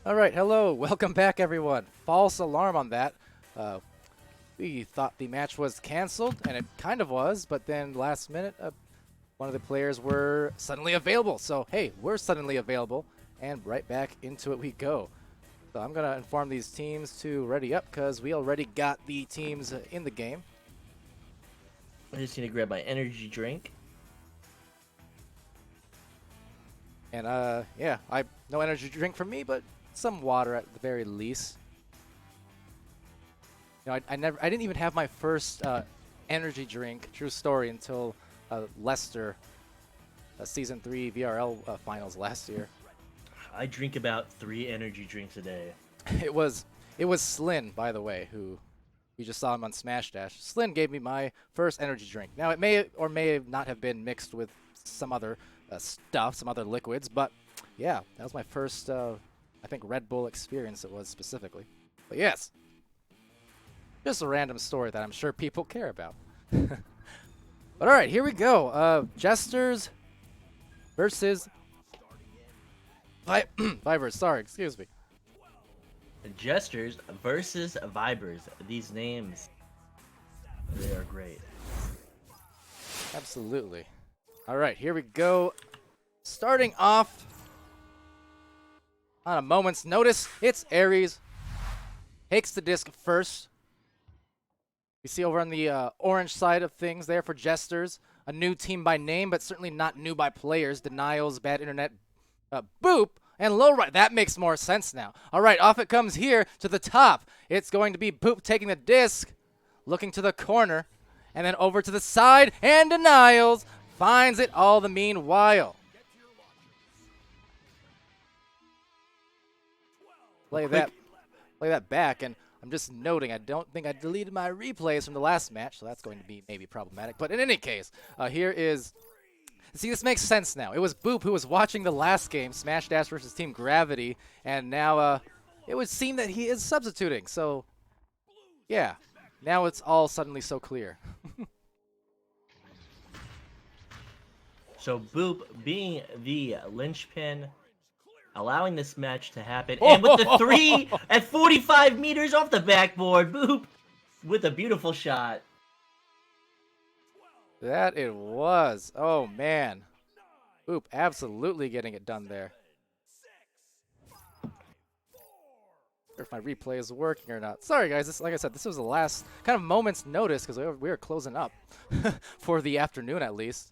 All right, hello, welcome back, everyone. False alarm on that. Uh, we thought the match was canceled, and it kind of was, but then last minute, one of the players were suddenly available. So, hey, we're suddenly available, and right back into it we go. So I'm going to inform these teams to ready up, because we already got the teams in the game. I just need to grab my energy drink. And, yeah, no energy drink for me, but some water at the very least. You know, I didn't even have my first energy drink, true story, until Leicester Season 3 VRL finals last year. I drink about 3 energy drinks a day. It was Slyn, by the way, who we just saw him on Smash Dash. Slyn gave me my first energy drink. Now, it may or may not have been mixed with some other stuff, some other liquids, but yeah, that was my first, I think, Red Bull experience it was specifically. But yes, just a random story that I'm sure people care about. But alright, here we go. Jesters versus Vibers, sorry, excuse me. Jesters versus Vibers. These names, they are great. Absolutely. Alright, here we go. Starting off on a moment's notice, it's Ares. Takes the disc first. You see over on the orange side of things there for Jesters. A new team by name, but certainly not new by players. Denials, Bad Internet, Boop, and Low Right. That makes more sense now. All right, off it comes here to the top. It's going to be Boop taking the disc, looking to the corner, and then over to the side, and Denials finds it all the meanwhile. Play that back, and I'm just noting, I don't think I deleted my replays from the last match, so that's going to be maybe problematic. But in any case, here is... See, this makes sense now. It was Boop who was watching the last game, Smash Dash versus Team Gravity, and now it would seem that he is substituting. So, yeah, now it's all suddenly so clear. So Boop being the linchpin, allowing this match to happen, and with the 3 at 45 meters off the backboard, Boop with a beautiful shot. That it was. Oh, man. Boop absolutely getting it done there. If my replay is working or not. Sorry, guys. Like I said, this was the last kind of moment's notice because we were closing up for the afternoon at least.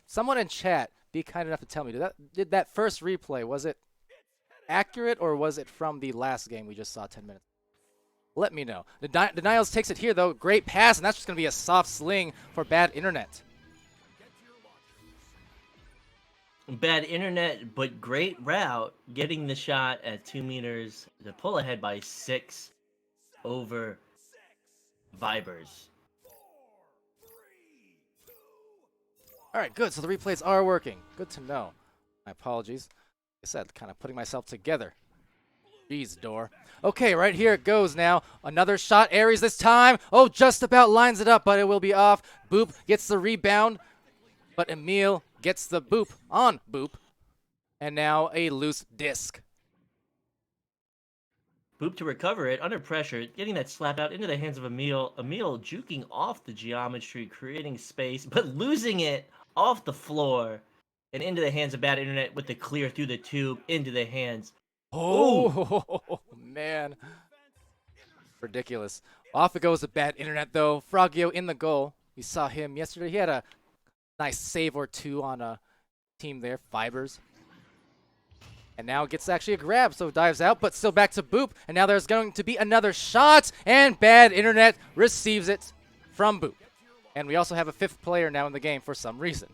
Someone in chat, be kind enough to tell me, did that first replay, was it accurate or was it from the last game we just saw 10 minutes? Let me know. Denials takes it here, though. Great pass, and that's just going to be a soft sling for Bad Internet. Bad Internet, but great route, getting the shot at 2 meters to pull ahead by 6 over Vibers. All right, good. So the replays are working. Good to know. My apologies. Like I said, kind of putting myself together. Jeez, door. Okay, right here it goes now. Another shot. Ares this time. Oh, just about lines it up, but it will be off. Boop gets the rebound, but Emil gets the boop on Boop. And now a loose disc. Boop to recover it under pressure, getting that slap out into the hands of Emil. Emil juking off the geometry, creating space, but losing it off the floor and into the hands of Bad Internet with the clear through the tube into the hands. Oh, man. Ridiculous. Off it goes with Bad Internet, though. Frogio in the goal. We saw him yesterday. He had a nice save or two on a team there, Fibers. And now gets actually a grab, so dives out, but still back to Boop. And now there's going to be another shot, and Bad Internet receives it from Boop. And we also have a 5th player now in the game for some reason.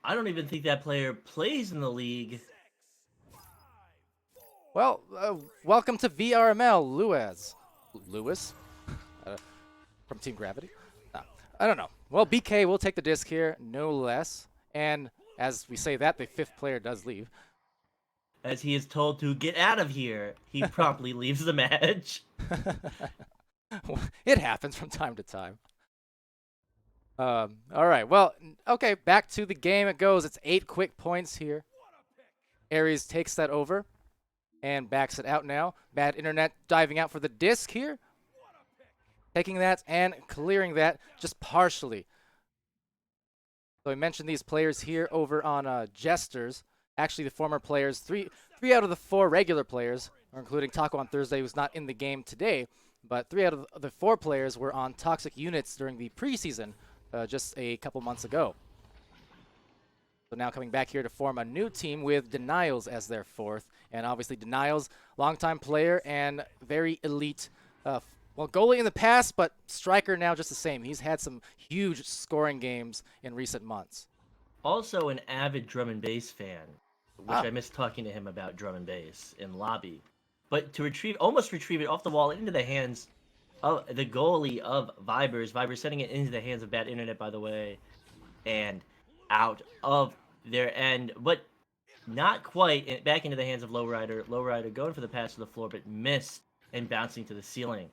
I don't even think that player plays in the league. Well, welcome to VRML, Lewis? From Team Gravity? No, I don't know. Well, BK will take the disc here, no less. And as we say that, the 5th player does leave. As he is told to get out of here, he promptly leaves the match. It happens from time to time. All right. Well, okay. Back to the game it goes. It's 8 quick points here. Aries takes that over and backs it out now. Bad internet diving out for the disc here. Taking that and clearing that just partially. So we mentioned these players here over on Jesters. Actually, the former players, three out of the 4 regular players, or including Taco on Thursday, who's not in the game today, but 3 out of the 4 players were on toxic units during the preseason just a couple months ago. So now coming back here to form a new team with Denials as their 4th. And obviously Denials, longtime player and very elite, well, goalie in the past, but striker now just the same. He's had some huge scoring games in recent months. Also an avid drum and bass fan, which I missed talking to him about drum and bass in lobby. But to almost retrieve it off the wall into the hands of the goalie of Vibers. Vibers sending it into the hands of bad internet, by the way, and out of their end, but not quite back into the hands of Lowrider. Lowrider going for the pass to the floor, but missed and bouncing to the ceiling.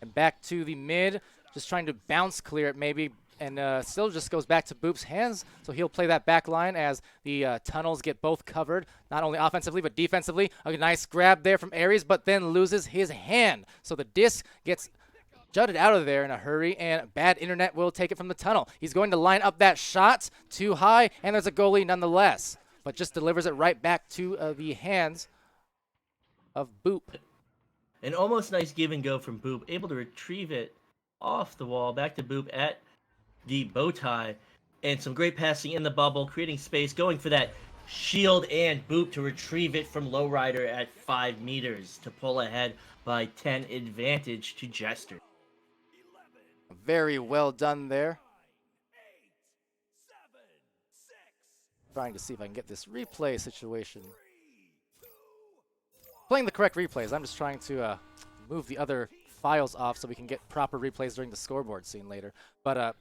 And back to the mid, just trying to bounce clear it maybe, and still just goes back to Boop's hands, so he'll play that back line as the tunnels get both covered, not only offensively but defensively. A nice grab there from Aries, but then loses his hand. So the disc gets jutted out of there in a hurry, and bad internet will take it from the tunnel. He's going to line up that shot too high, and there's a goalie nonetheless, but just delivers it right back to the hands of Boop. An almost nice give and go from Boop, able to retrieve it off the wall, back to Boop at the bow tie, and some great passing in the bubble, creating space, going for that shield, and Boop to retrieve it from Lowrider at 5 meters to pull ahead by 10 advantage to Jester. Very well done there. Trying to see if I can get this replay situation. Playing the correct replays. I'm just trying to move the other files off so we can get proper replays during the scoreboard scene later. But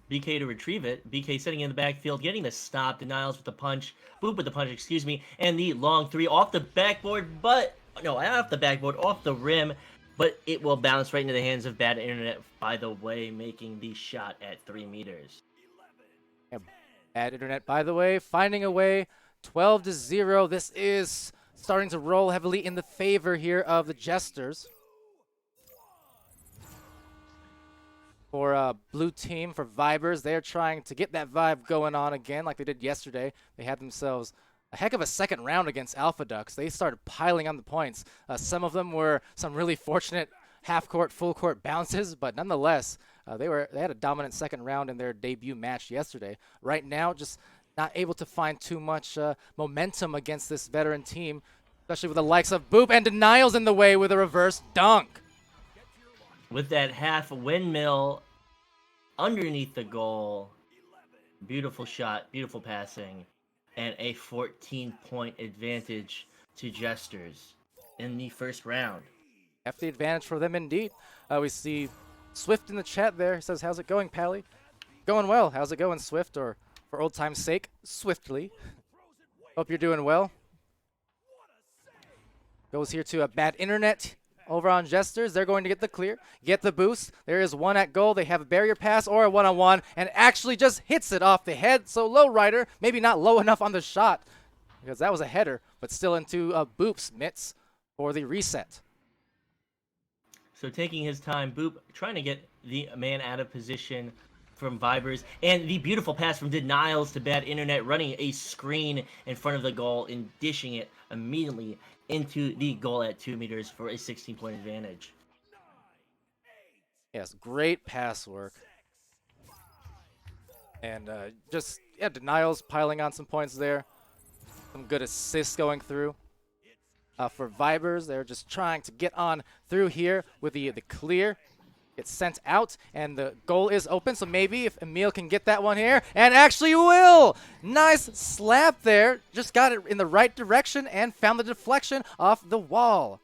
BK to retrieve it. BK sitting in the backfield, getting the stop. Denials with the punch. Boop with the punch, excuse me. And the long 3 off the backboard, but no, not off the backboard, off the rim. But it will bounce right into the hands of bad internet, by the way, making the shot at 3 meters. Yeah, bad internet, by the way, finding a way. 12-0. This is starting to roll heavily in the favor here of the Jesters. For blue team, for Vibers, they're trying to get that vibe going on again like they did yesterday. They had themselves a heck of a second round against Alpha Ducks. They started piling on the points. Some of them were some really fortunate half-court, full-court bounces, but nonetheless, they had a dominant second round in their debut match yesterday. Right now, just not able to find too much momentum against this veteran team, especially with the likes of Boop and Denials in the way with a reverse dunk. With that half windmill underneath the goal. Beautiful shot, beautiful passing, and a 14-point advantage to Jesters in the first round. Hefty advantage for them indeed. We see Swift in the chat there. He says, how's it going, Pally? Going well. How's it going, Swift? Or for old time's sake, Swiftly. Hope you're doing well. Goes here to a bad internet over on Jesters. They're going to get the clear, get the boost. There is one at goal. They have a barrier pass or a one-on-one, and actually just hits it off the head. So Lowrider, maybe not low enough on the shot, because that was a header, but still into Boop's mitts for the reset. So taking his time, Boop trying to get the man out of position from Vibers, and the beautiful pass from Denials to bad internet, running a screen in front of the goal and dishing it immediately into the goal at 2 meters for a 16-point advantage. Yes, great pass work. And Denials piling on some points there. Some good assists going through. For Vibers, they're just trying to get on through here with the clear. It's sent out, and the goal is open, so maybe if Emil can get that one here, and actually will! Nice slap there. Just got it in the right direction and found the deflection off the wall.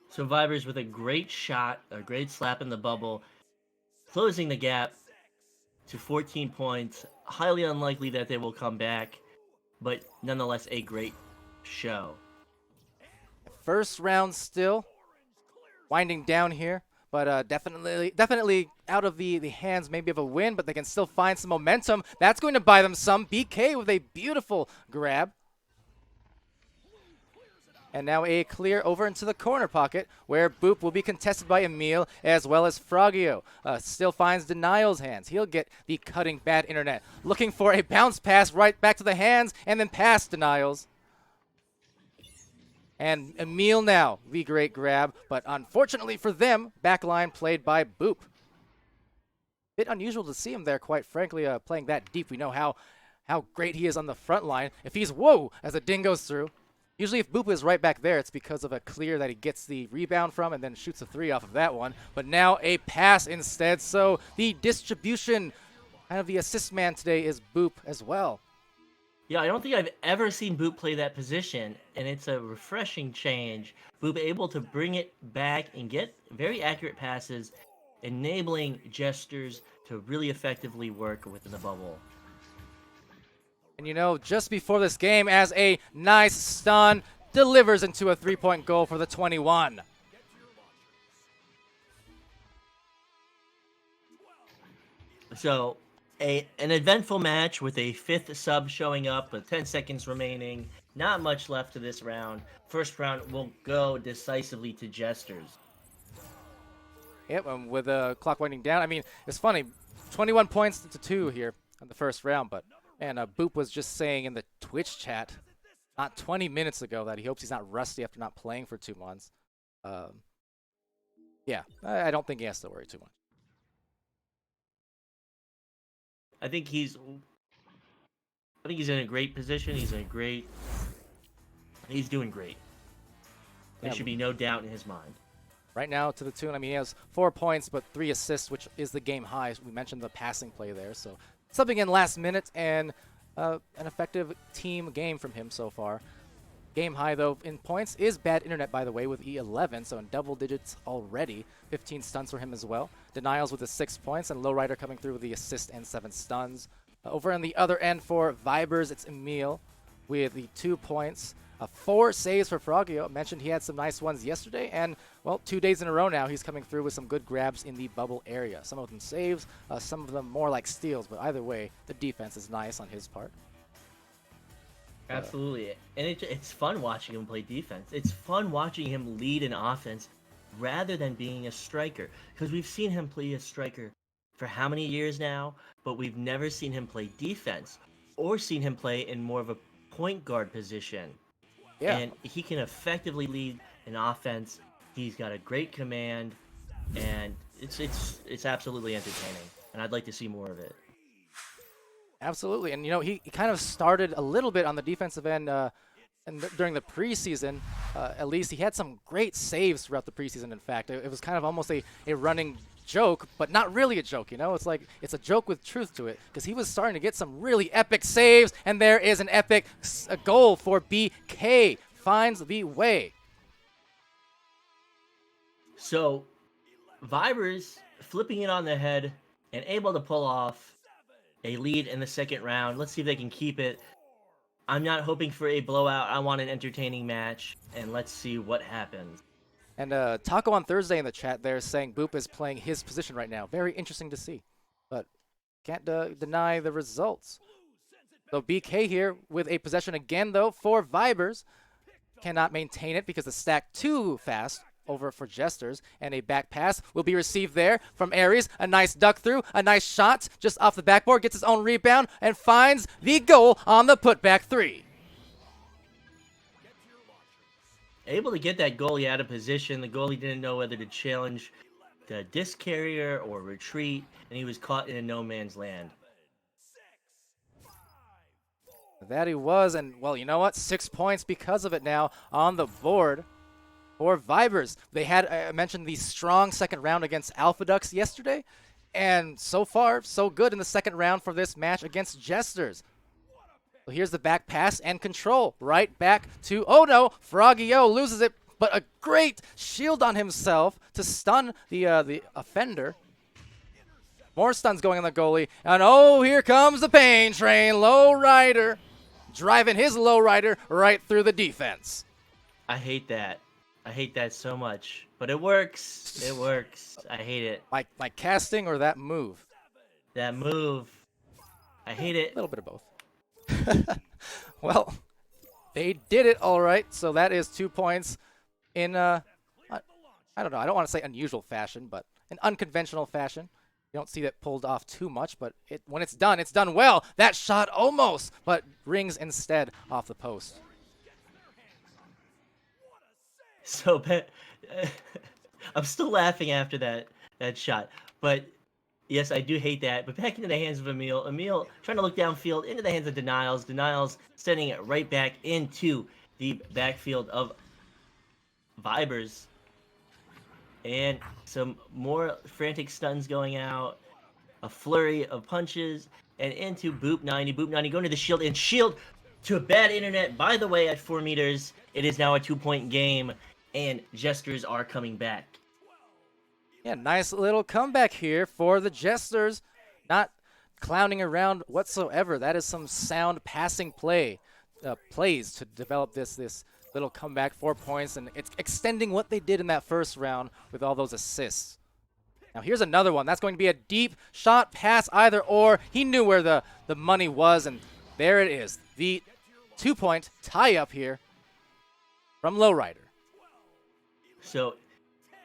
So Vibers with a great shot, a great slap in the bubble, closing the gap to 14 points. Highly unlikely that they will come back, but nonetheless a great show. First round still. Winding down here. But definitely out of the hands maybe of a win, but they can still find some momentum. That's going to buy them some. BK with a beautiful grab. And now a clear over into the corner pocket where Boop will be contested by Emil as well as Frogio. Still finds Denial's hands. He'll get the cutting bad internet. Looking for a bounce pass right back to the hands and then past Denial's. And Emil now, the great grab, but unfortunately for them, backline played by Boop. Bit unusual to see him there, quite frankly, playing that deep. We know how great he is on the front line. If he's, whoa, as a ding goes through. Usually if Boop is right back there, it's because of a clear that he gets the rebound from and then shoots a 3 off of that one. But now a pass instead, so the distribution, kind of the assist man today is Boop as well. Yeah, I don't think I've ever seen Boop play that position, and it's a refreshing change. Boop able to bring it back and get very accurate passes, enabling Jesters to really effectively work within the bubble. And you know, just before this game, as a nice stun delivers into a 3-point goal for the 21. So, an eventful match with a 5th sub showing up with 10 seconds remaining. Not much left to this round. First round will go decisively to Jesters. Yep, with the clock winding down. I mean, it's funny, 21 points to 2 here in the first round, but man, Boop was just saying in the Twitch chat not 20 minutes ago that he hopes he's not rusty after not playing for 2 months. Yeah, I don't think he has to worry too much. I think he's in a great position. He's doing great. There should be no doubt in his mind. Right now, to the tune, I mean, he has 4 points, but 3 assists, which is the game high. We mentioned the passing play there, so something in last minute and an effective team game from him so far. Game high, though, in points is bad internet, by the way, with E11, so in double digits already. 15 stuns for him as well. Denials with the 6 points, and Lowrider coming through with the assist and 7 stuns. Over on the other end for Vibers, it's Emil with the 2 points. 4 saves for Frogio. I mentioned he had some nice ones yesterday, and, well, 2 days in a row now, he's coming through with some good grabs in the bubble area. Some of them saves, some of them more like steals, but either way, the defense is nice on his part. Absolutely. And it's fun watching him play defense. It's fun watching him lead an offense rather than being a striker. Because we've seen him play a striker for how many years now, but we've never seen him play defense or seen him play in more of a point guard position. Yeah. And he can effectively lead an offense. He's got a great command, and it's absolutely entertaining. And I'd like to see more of it. Absolutely, and you know he kind of started a little bit on the defensive end, during the preseason. At least he had some great saves throughout the preseason. In fact, it was kind of almost a running joke, but not really a joke. You know, it's like it's a joke with truth to it because he was starting to get some really epic saves, and there is an epic goal for BK. Finds the way. So, Vibers flipping it on the head and able to pull off a lead in the second round. Let's see if they can keep it. I'm not hoping for a blowout. I want an entertaining match, and let's see what happens. And Taco on Thursday in the chat there saying Boop is playing his position right now. Very interesting to see, but can't deny the results. So BK here with a possession again, though, for Vibers. Cannot maintain it because the stack too fast over for Jesters, and a back pass will be received there from Aries. A nice duck through, a nice shot just off the backboard, gets his own rebound, and finds the goal on the putback 3. Able to get that goalie out of position. The goalie didn't know whether to challenge the disc carrier or retreat, and he was caught in a no man's land. That he was, and well, you know what? 6 points because of it now on the board for Vibers. They had, I mentioned, the strong second round against Alpha Ducks yesterday, and so far, so good in the second round for this match against Jesters. So here's the back pass and control. Right back to, oh no, Frogio loses it, but a great shield on himself to stun the offender. More stuns going on the goalie, and oh, here comes the pain train. Lowrider driving his lowrider right through the defense. I hate that. I hate that so much. But it works. It works. I hate it. My casting or that move? That move. I hate A it. little bit of both. Well, they did it all right. So that is 2 points in I don't know. I don't want to say unusual fashion, but an unconventional fashion. You don't see that pulled off too much, but when it's done well. That shot almost, but rings instead off the post. So I'm still laughing after that shot. But yes, I do hate that. But back into the hands of Emil. Emil trying to look downfield into the hands of Denials. Denials sending it right back into the backfield of Vibers. And some more frantic stuns going out. A flurry of punches. And into Boop 90. Boop 90 going to the shield. And shield to a bad internet. By the way, at 4 meters, it is now a 2-point game. And Jesters are coming back. Yeah, nice little comeback here for the Jesters. Not clowning around whatsoever. That is some sound passing plays to develop this little comeback, 4 points, and it's extending what they did in that first round with all those assists. Now here's another one. That's going to be a deep shot pass either or. He knew where the money was, and there it is. The 2-point tie-up here from Lowrider. So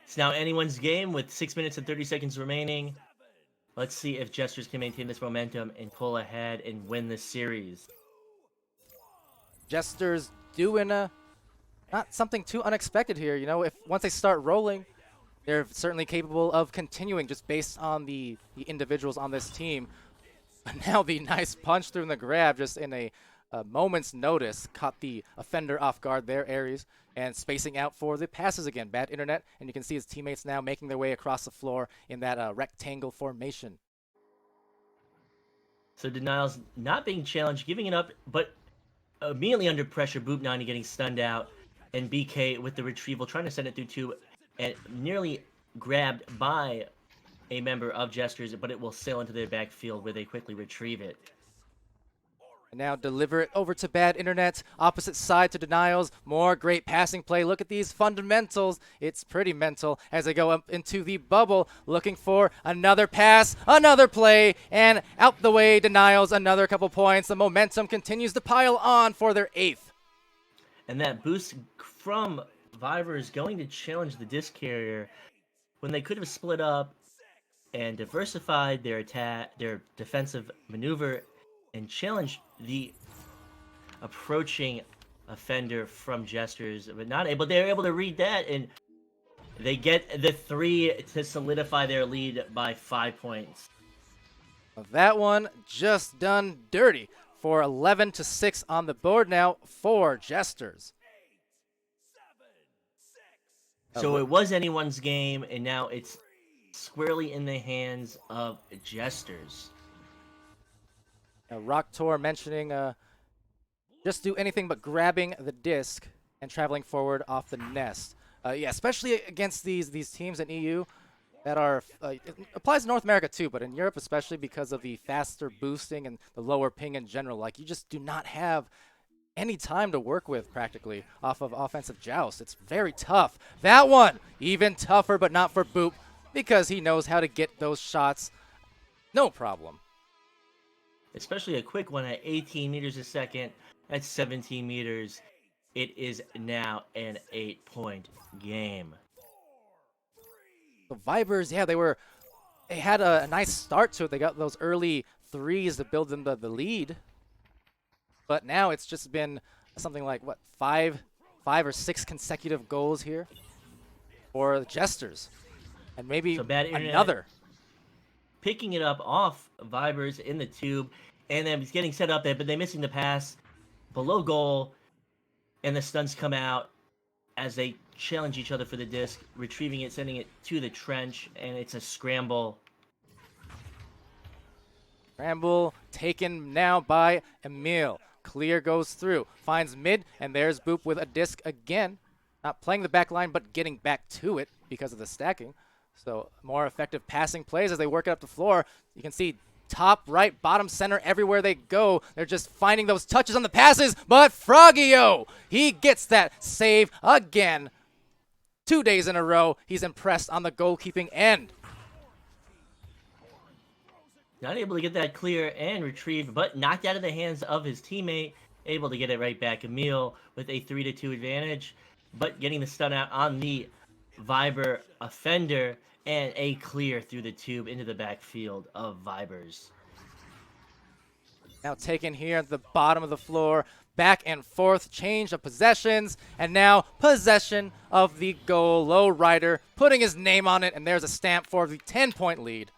it's now anyone's game with 6 minutes and 30 seconds remaining. Let's see if Jesters can maintain this momentum and pull ahead and win this series. Jesters doing not something too unexpected here. You know, if once they start rolling, they're certainly capable of continuing just based on the individuals on this team. But now the nice punch through the grab just in a moment's notice caught the offender off guard there, Aries, and spacing out for the passes again. Bad internet, and you can see his teammates now making their way across the floor in that rectangle formation. So Denials not being challenged, giving it up, but immediately under pressure. Boop 90 getting stunned out, and BK with the retrieval, trying to send it through 2, and nearly grabbed by a member of Jesters, but it will sail into their backfield where they quickly retrieve it. And now deliver it over to Bad Internet. Opposite side to Denials. More great passing play. Look at these fundamentals. It's pretty mental as they go up into the bubble, looking for another pass, another play, and out the way, Denials, another couple points. The momentum continues to pile on for their 8th. And that boost from Vivers going to challenge the disc carrier when they could have split up and diversified their attack, their defensive maneuver, and challenged the approaching offender from Jesters, but not able. They're able to read that, and they get the 3 to solidify their lead by 5 points. That one just done dirty for 11-6 on the board now for Jesters. So it was anyone's game, and now it's squarely in the hands of Jesters. Rock Tor mentioning just do anything but grabbing the disc and traveling forward off the nest. Yeah, especially against these teams in EU that are, it applies to North America too, but in Europe especially because of the faster boosting and the lower ping in general. Like, you just do not have any time to work with practically off of offensive joust. It's very tough. That one, even tougher, but not for Boop because he knows how to get those shots. No problem. Especially a quick one at 18 meters a second. That's 17 meters. It is now an 8-point game. The Vibers, yeah, they had a nice start to it. They got those early 3s to build them the lead. But now it's just been something like, what, 5 or 6 consecutive goals here for the Jesters. And maybe So bad internet. another. Picking it up off Vibers in the tube, and then he's getting set up there, but they're missing the pass below goal, and the stuns come out as they challenge each other for the disc, retrieving it, sending it to the trench, and it's a scramble. Scramble taken now by Emil. Clear goes through, finds mid, and there's Boop with a disc again. Not playing the back line, but getting back to it because of the stacking. So more effective passing plays as they work it up the floor. You can see top, right, bottom, center, everywhere they go. They're just finding those touches on the passes, but Frogio, he gets that save again. 2 days in a row, he's impressed on the goalkeeping end. Not able to get that clear and retrieve, but knocked out of the hands of his teammate. Able to get it right back. Emil with a 3-2 advantage, but getting the stun out on the Viber offender, and a clear through the tube into the backfield of Vibers. Now taken here at the bottom of the floor, back and forth, change of possessions, and now possession of the goal. Low rider putting his name on it, and there's a stamp for the 10-point lead.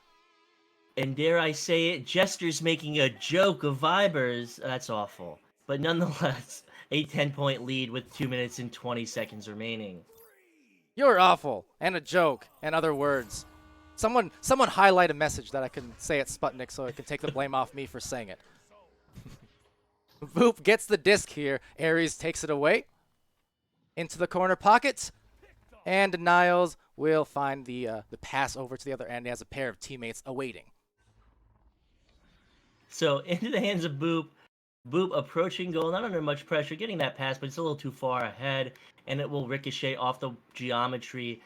And dare I say it, Jesters making a joke of Vibers. That's awful. But nonetheless, a 10-point lead with 2 minutes and 20 seconds remaining. You're awful, and a joke, and other words. Someone highlight a message that I can say at Sputnik so it can take the blame off me for saying it. Boop gets the disc here. Aries takes it away into the corner pocket, and Niles will find the pass over to the other end. He has a pair of teammates awaiting. So into the hands of Boop. Boop approaching goal, not under much pressure, getting that pass, but it's a little too far ahead, and it will ricochet off the geometry.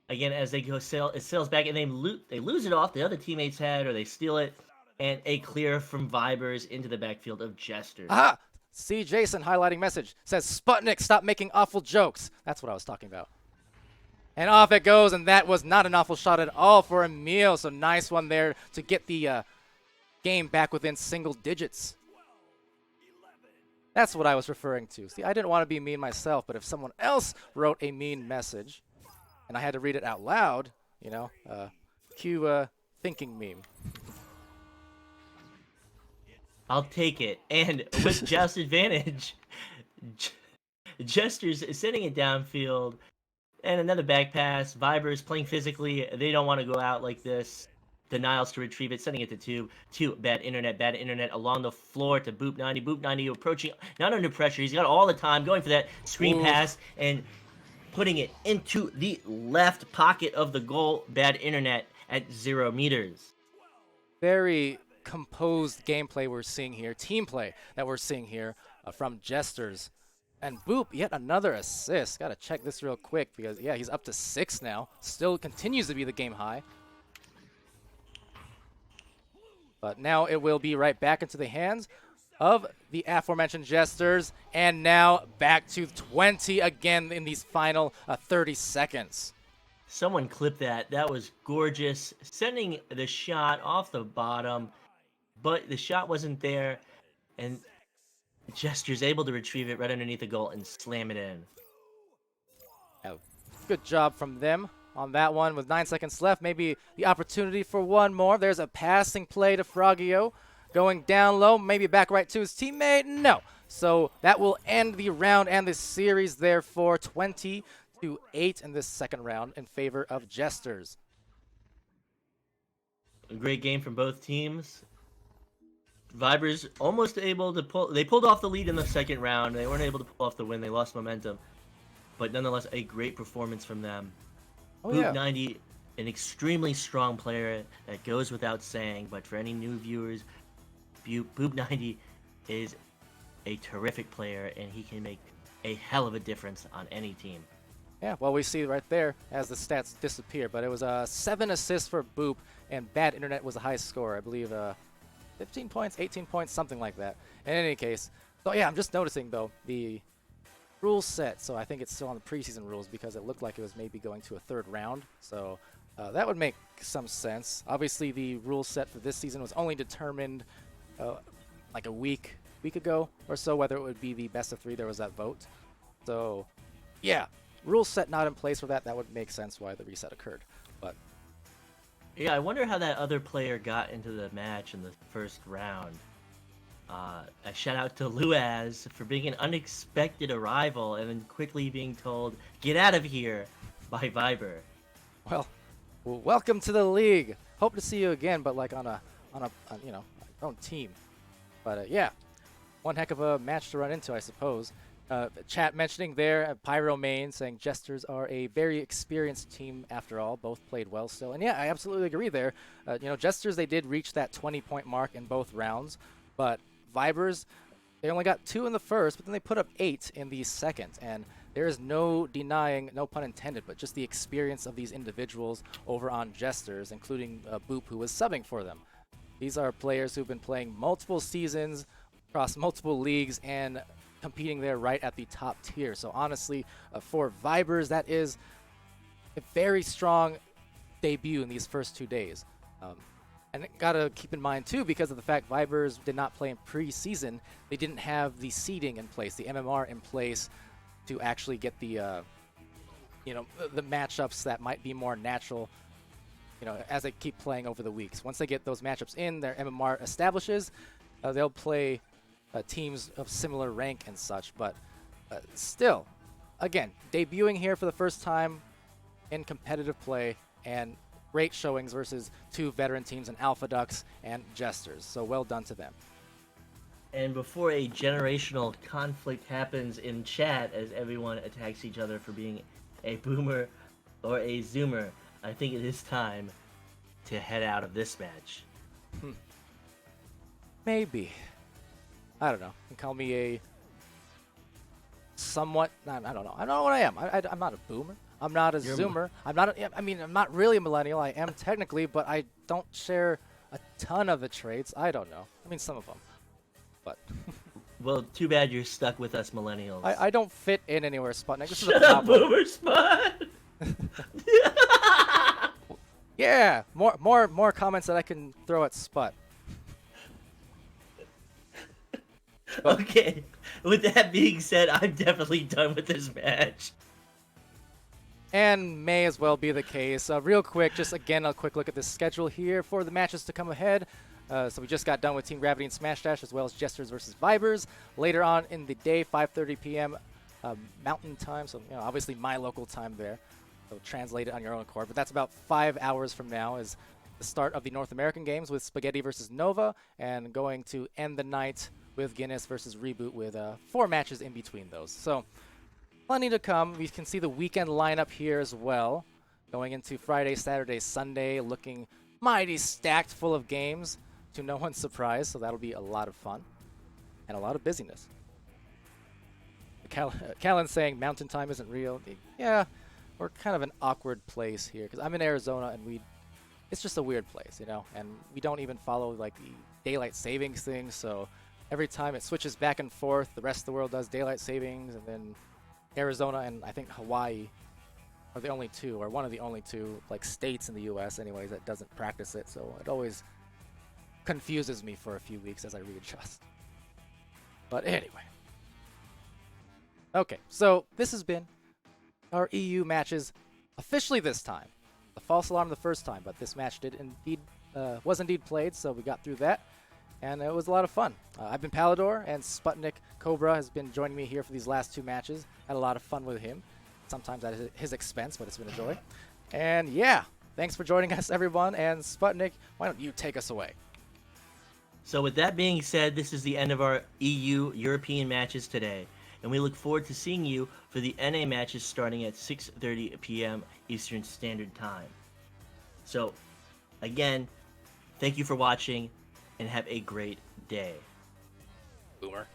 Again, as they go, it sails back, and they lose it off the other teammate's head, or they steal it, and a clear from Vibers into the backfield of Jesters. Aha! See Jason highlighting message. Says, Sputnik, stop making awful jokes. That's what I was talking about. And off it goes, and that was not an awful shot at all for Emil. So nice one there to get the game back within single digits. That's what I was referring to. See, I didn't want to be mean myself, but if someone else wrote a mean message and I had to read it out loud, you know, cue thinking meme. I'll take it. And with just advantage, Jesters is sending it downfield, and another back pass. Vibers playing physically. They don't want to go out like this. Denials to retrieve it, sending it to two. Bad internet along the floor to Boop 90. Boop 90 approaching, not under pressure. He's got all the time, going for that screen pass and putting it into the left pocket of the goal. Bad internet at 0 meters. Very composed gameplay we're seeing here, team play that we're seeing here from Jesters. And Boop, yet another assist. Got to check this real quick because, yeah, he's up to 6 now. Still continues to be the game high. But now it will be right back into the hands of the aforementioned Jesters. And now back to 20 again in these final 30 seconds. Someone clip that. That was gorgeous. Sending the shot off the bottom, but the shot wasn't there. And Jesters able to retrieve it right underneath the goal and slam it in. Good job from them on that one. With 9 seconds left, maybe the opportunity for one more. There's a passing play to Frogio. Going down low, maybe back right to his teammate. No. So that will end the round and the series, therefore 20-8 in this second round in favor of Jesters. A great game from both teams. Vibers almost able to pull. They pulled off the lead in the second round. They weren't able to pull off the win. They lost momentum. But nonetheless, a great performance from them. Oh, Boop yeah. 90, an extremely strong player that goes without saying. But for any new viewers, Boop 90 is a terrific player, and he can make a hell of a difference on any team. Yeah, well, we see right there as the stats disappear. But it was 7 assists for Boop, and Bad Internet was the highest score. I believe 15 points, 18 points, something like that. In any case, so yeah, I'm just noticing, though, the rule set. So I think it's still on the preseason rules because it looked like it was maybe going to a third round. So that would make some sense. Obviously, the rule set for this season was only determined like a week ago or so, whether it would be the best of 3. There was that vote. So yeah, rule set not in place for that. That would make sense why the reset occurred. But yeah, I wonder how that other player got into the match in the first round. A shout out to Luaz for being an unexpected arrival and then quickly being told, "Get out of here," by Viber. Well, welcome to the league. Hope to see you again, but like on you know, our own team. But yeah, one heck of a match to run into, I suppose. Chat mentioning there, Pyro Main saying Jesters are a very experienced team after all. Both played well still. And yeah, I absolutely agree there. You know, Jesters, they did reach that 20-point mark in both rounds. But Vibers, they only got 2 in the first, but then they put up 8 in the second. And there is no denying, no pun intended, but just the experience of these individuals over on Jesters, including Boop, who was subbing for them. These are players who've been playing multiple seasons across multiple leagues and competing there right at the top tier. So honestly, for Vibers, that is a very strong debut in these first 2 days. And gotta keep in mind too, because of the fact Vibers did not play in preseason, they didn't have the seeding in place, the MMR in place to actually get the, the matchups that might be more natural, as they keep playing over the weeks. Once they get those matchups in, their MMR establishes, they'll play teams of similar rank and such. But still, again, debuting here for the first time in competitive play, and great showings versus 2 veteran teams in Alpha Ducks and Jesters. So well done to them. And before a generational conflict happens in chat as everyone attacks each other for being a boomer or a zoomer, I think it is time to head out of this match. Maybe. I don't know. You can call me a somewhat... I don't know. I don't know what I am. I'm not a boomer. I'm not a zoomer. I'm not really a millennial. I am technically, but I don't share a ton of the traits. I don't know. I mean, some of them. But... Well, too bad you're stuck with us millennials. I don't fit in anywhere, Sputnik. This Shut is a up, problem. boomer Spot! Yeah, more comments that I can throw at Sput. Okay, with that being said, I'm definitely done with this match. And may as well be the case. Real quick, just again, a quick look at the schedule here for the matches to come ahead. So we just got done with Team Gravity and Smash Dash, as well as Jesters versus Vibers. Later on in the day, 5:30 p.m. Mountain time, so obviously my local time there. So translate it on your own accord. But that's about 5 hours from now is the start of the North American games with Spaghetti versus Nova, and going to end the night with Guinness versus Reboot with 4 matches in between those. So plenty to come. We can see the weekend lineup here as well. Going into Friday, Saturday, Sunday, looking mighty stacked full of games, to no one's surprise. So that'll be a lot of fun and a lot of busyness. Callan's saying Mountain Time isn't real. Yeah, we're kind of an awkward place here because I'm in Arizona and it's just a weird place, and we don't even follow like the daylight savings thing. So every time it switches back and forth, the rest of the world does daylight savings, and then Arizona and I think Hawaii are the only 2, or one of the only 2, like states in the U.S. anyways, that doesn't practice it. So it always confuses me for a few weeks as I readjust. But anyway. Okay, so this has been our EU matches officially this time. The false alarm the first time, but this match was indeed played, so we got through that. And it was a lot of fun. I've been Palidore, and SputnikKobra has been joining me here for these last 2 matches. Had a lot of fun with him, sometimes at his expense, but it's been a joy. And yeah, thanks for joining us, everyone. And Sputnik, why don't you take us away? So with that being said, this is the end of our EU European matches today. And we look forward to seeing you for the NA matches starting at 6:30 p.m. Eastern Standard Time. So, again, thank you for watching, and have a great day. Boomer.